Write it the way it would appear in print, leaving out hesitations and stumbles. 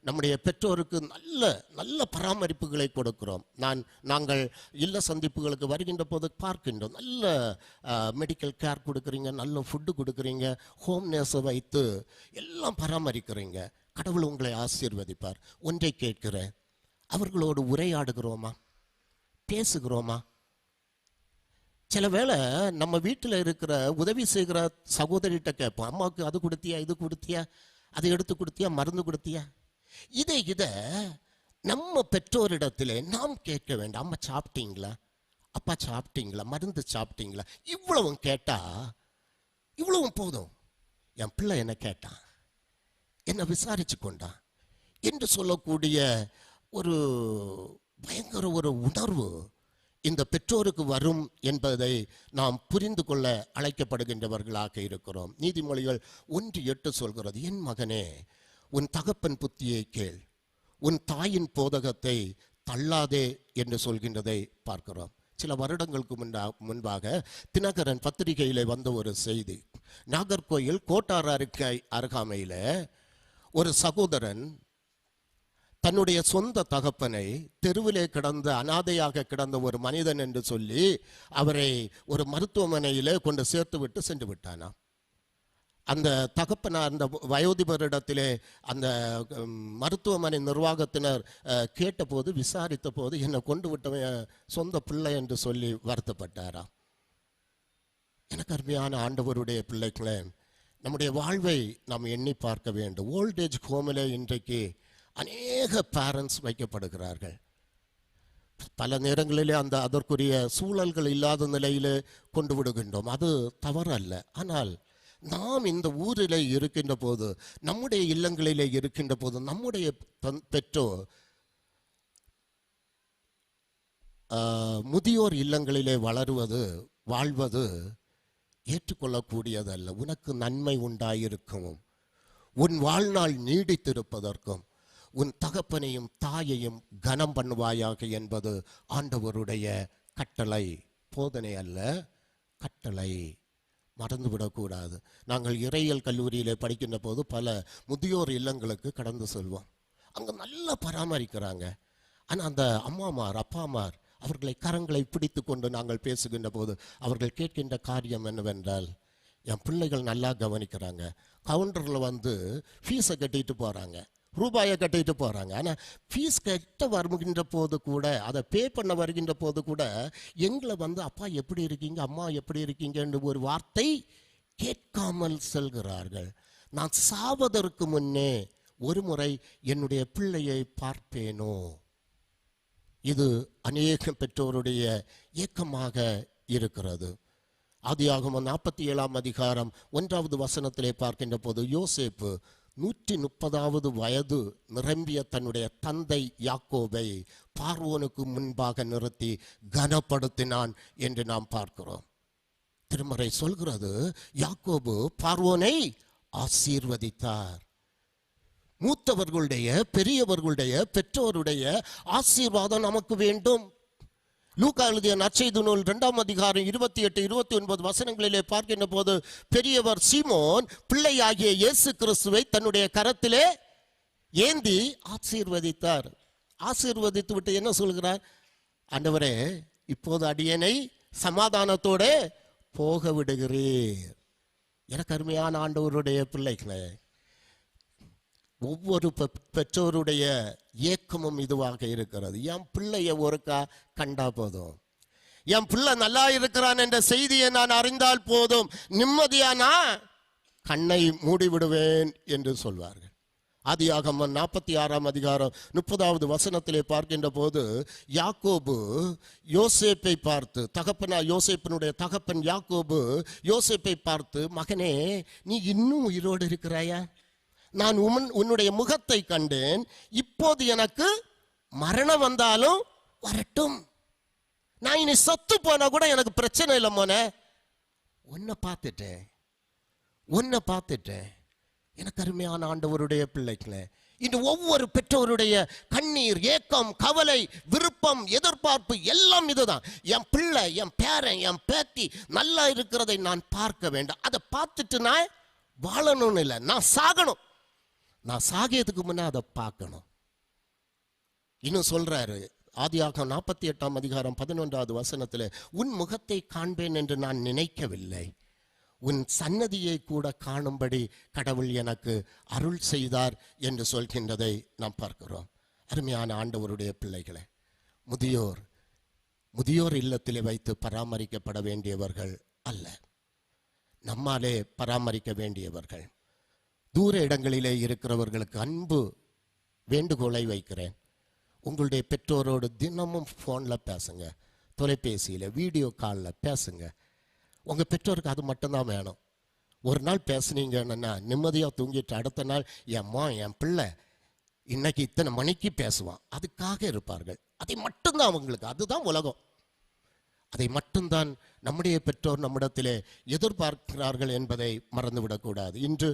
நம்முடைய பெற்றோருக்கு நல்ல நல்ல பராமரிப்புகளை கொடுக்கிறோம். நாங்கள் இல்ல சந்திப்புகளுக்கு வருகின்ற போது பார்க்கின்றோம், நல்ல மெடிக்கல் கேர் கொடுக்குறீங்க, நல்ல ஃபுட்டு கொடுக்குறீங்க, ஹோம் நேர்ஸை வைத்து எல்லாம் பராமரிக்கிறீங்க. கடவுள் உங்களை ஆசீர்வதிப்பார். ஒன்றை கேட்கிறேன், அவர்களோடு உரையாடுகிறோமா, பேசுகிறோமா? சில வேளை நம்ம வீட்டில் இருக்கிற உதவி செய்கிற சகோதரிகிட்ட கேட்போம், அம்மாவுக்கு அது கொடுத்தியா, இது கொடுத்தியா, அதை எடுத்து கொடுத்தியா, மருந்து கொடுத்தியா? இதை நம்ம பெற்றோரிடத்திலே நாம் கேட்க வேண்டாம். அம்மா சாப்பிட்டீங்களா, அப்பா சாப்பிட்டீங்களா, மருந்து சாப்பிட்டீங்களா? இவ்வளவும் கேட்டா இவ்வளவும் போதும். என் பிள்ளை என்ன கேட்டான், என்னை விசாரிச்சு கொண்டான் என்று சொல்லக்கூடிய ஒரு பயங்கர ஒரு உணர்வு இந்த பெற்றோருக்கு வரும் என்பதை நாம் புரிந்து கொள்ள அழைக்கப்படுகின்றவர்களாக இருக்கிறோம். நீதிமொழிகள் 1:8 சொல்கிறது, என் மகனே உன் தகப்பன் புத்தியை கேள், உன் தாயின் போதகத்தை தள்ளாதே என்று சொல்கின்றதை பார்க்கிறோம். சில வருடங்களுக்கு முன்பாக தினகரன் பத்திரிகையில் வந்த ஒரு செய்தி, நாகர்கோயில் கோட்டார் அருகாமையில் ஒரு சகோதரன் தன்னுடைய சொந்த தகப்பனை தெருவிலே கிடந்த அனாதையாக கிடந்த ஒரு மனிதன் என்று சொல்லி அவரை ஒரு மருத்துவமனையிலே கொண்டு சேர்த்து விட்டு சென்று விட்டானா. அந்த தகப்பனார் அந்த வயோதிபரிடத்திலே அந்த மருத்துவமனை நிர்வாகத்தினர் கேட்டபோது, விசாரித்த போது, என்னை கொண்டு விட்டவன் சொந்த பிள்ளை என்று சொல்லி வருத்தப்பட்டாரா. எனக்கு அருமையான ஆண்டவருடைய பிள்ளைகளே, நம்முடைய வாழ்வை நாம் எண்ணி பார்க்க வேண்டும். ஓல்டேஜ் ஹோமில் இன்றைக்கு அநேக பேரண்ட்ஸ் வைக்கப்படுகிறார்கள். பல நேரங்களிலே அதற்குரிய சூழல்கள் இல்லாத நிலையில் கொண்டு விடுகின்றோம். அது தவறல்ல. ஆனால் நாம் இந்த ஊரில் இருக்கின்ற போது, நம்முடைய இல்லங்களிலே இருக்கின்ற போது, நம்முடைய பெற்றோர் முதியோர் இல்லங்களிலே வாழ்வது ஏற்றுக்கொள்ளக்கூடியதல்ல. உனக்கு நன்மை உண்டாயிருக்கும், உன் வாழ்நாள் நீடித்திருப்பதற்கும் உன் தகப்பனையும் தாயையும் கனம் பண்ணுவாயாக என்பது ஆண்டவருடைய கட்டளை, போதனை அல்ல, கட்டளை. மறந்துவிடக்கூடாது. நாங்கள் இறையியல் கல்லூரியிலே படிக்கின்ற போது பல முதியோர் இல்லங்களுக்கு கடந்து செல்வோம். அங்கே நல்லா பராமரிக்கிறாங்க. ஆனால் அந்த அம்மாமார் அப்பாமார் அவர்களை கரங்களை பிடித்து கொண்டு நாங்கள் பேசுகின்ற போது அவர்கள் கேட்கின்ற காரியம் என்னவென்றால், என் பிள்ளைகள் நல்லா கவனிக்கிறாங்க, கவுண்டரில் ஃபீஸை கட்டிட்டு போகிறாங்க, ரூபாயை கட்டிட்டு போகிறாங்க. ஆனால் ஃபீஸ் கட்ட வருகின்ற போது கூட, அதை பே பண்ண வருகின்ற போது கூட எங்களை அப்பா எப்படி இருக்கீங்க, அம்மா எப்படி இருக்கீங்க என்று ஒரு வார்த்தை கேட்காமல் செல்கிறார்கள். நான் சாவதற்கு முன்னே ஒரு முறை என்னுடைய பிள்ளையை பார்ப்பேனோ. இது அநேக பெற்றோருடைய ஏக்கமாக இருக்கிறது. ஆதியாகமம் 47ஆம் அதிகாரம் 1வது வசனத்திலே பார்க்கின்ற போது, யோசேப்பு 130வது வயது நிரம்பிய தன்னுடைய தந்தை யாக்கோபை பார்வோனுக்கு முன்பாக நிறுத்தி கனப்படுத்தினான் என்று நாம் பார்க்கிறோம். திருமறை சொல்கிறது, யாக்கோபு பார்வோனை ஆசீர்வதித்தார். மூத்தவர்களுடைய, பெரியவர்களுடைய, பெற்றோருடைய ஆசீர்வாதம் நமக்கு வேண்டும். லூக்கா எழுதிய நற்செய்தி நூல் 2ஆம் அதிகாரம் 28, 29 வசனங்களிலே பார்க்கின்ற போது, பெரியவர் சீமோன் பிள்ளையாகிய இயேசு கிறிஸ்துவை தன்னுடைய கரத்திலே ஏந்தி ஆசீர்வதித்தார். ஆசீர்வதித்து விட்டு என்ன சொல்கிறார்? ஆண்டவரே, இப்போது அடியேனை சமாதானத்தோடு போக விடுகிறீர். எனக்கு அருமையான ஆண்டவருடைய பிள்ளைகளே, ஒவ்வொரு பெற்றோருடைய ஏக்கமும் இதுவாக இருக்கிறது. என் பிள்ளைய ஒருக்கா கண்டா போதும், என் பிள்ளை நல்லா இருக்கிறான் என்ற செய்தியை நான் அறிந்தால் போதும், நிம்மதியானா கண்ணை மூடிவிடுவேன் என்று சொல்வார்கள். ஆதியாகமம் 46ஆம் அதிகாரம் 30வது வசனத்திலே பார்க்கின்ற போது, யாக்கோபு யோசேப்பை பார்த்து, யோசேப்பினுடைய தகப்பன் யாக்கோபு யோசேப்பை பார்த்து, மகனே, நீ இன்னும் உயிரோடு இருக்கிறாயா? நான் உன்னுடைய முகத்தை கண்டேன், இப்போது எனக்கு மரணம் வந்தாலும் வரட்டும், நான் இனி சத்து போனா கூட எனக்கு பிரச்சனை இல்லை மோனே, உன்னை பார்த்துட்டேன். எனக்கு அருமையான ஆண்டவருடைய பிள்ளைகளே, இன்று ஒவ்வொரு பெற்றோருடைய கண்ணீர், ஏக்கம், கவலை, விருப்பம், எதிர்பார்ப்பு எல்லாம் இதுதான். என் பிள்ளை, என் பேரன், என் பேத்தி நல்லா இருக்கிறதை நான் பார்க்க வேண்டும். அதை பார்த்துட்டு நான் வாழணும்னு இல்லை, நான் சாகணும். நான் சாகியதுக்கு முன்னே அதை பார்க்கணும். இன்னும் சொல்றாரு, ஆதியாகமம் 48:11 உன் முகத்தை காண்பேன் என்று நான் நினைக்கவில்லை, உன் சன்னதியை கூட காணும்படி கடவுள் எனக்கு அருள் செய்தார் என்று சொல்கின்றதை நாம் பார்க்கிறோம். அருமையான ஆண்டவருடைய பிள்ளைகளே, முதியோர் இல்லத்திலே வைத்து பராமரிக்கப்பட வேண்டியவர்கள் அல்ல, நம்மாலே பராமரிக்க வேண்டியவர்கள். தூர இடங்களிலே இருக்கிறவர்களுக்கு அன்பு வேண்டுகோளை வைக்கிறேன். உங்களுடைய பெற்றோரோடு தினமும் ஃபோனில் பேசுங்க, தொலைபேசியில் வீடியோ காலில் பேசுங்க. உங்கள் பெற்றோருக்கு அது மட்டும்தான் வேணும். ஒரு நாள் பேசுனீங்கன்னா நிம்மதியாக தூங்கிட்டு அடுத்த நாள் என் பிள்ளை இன்னைக்கு இத்தனை மணிக்கு பேசுவான், அதுக்காக இருப்பார்கள். அதை மட்டும்தான் அவங்களுக்கு, அதுதான் உலகம். அதை மட்டும்தான் நம்முடைய பெற்றோர் நம்மிடத்திலே எதிர்பார்க்கிறார்கள் என்பதை மறந்துவிடக்கூடாது. இன்று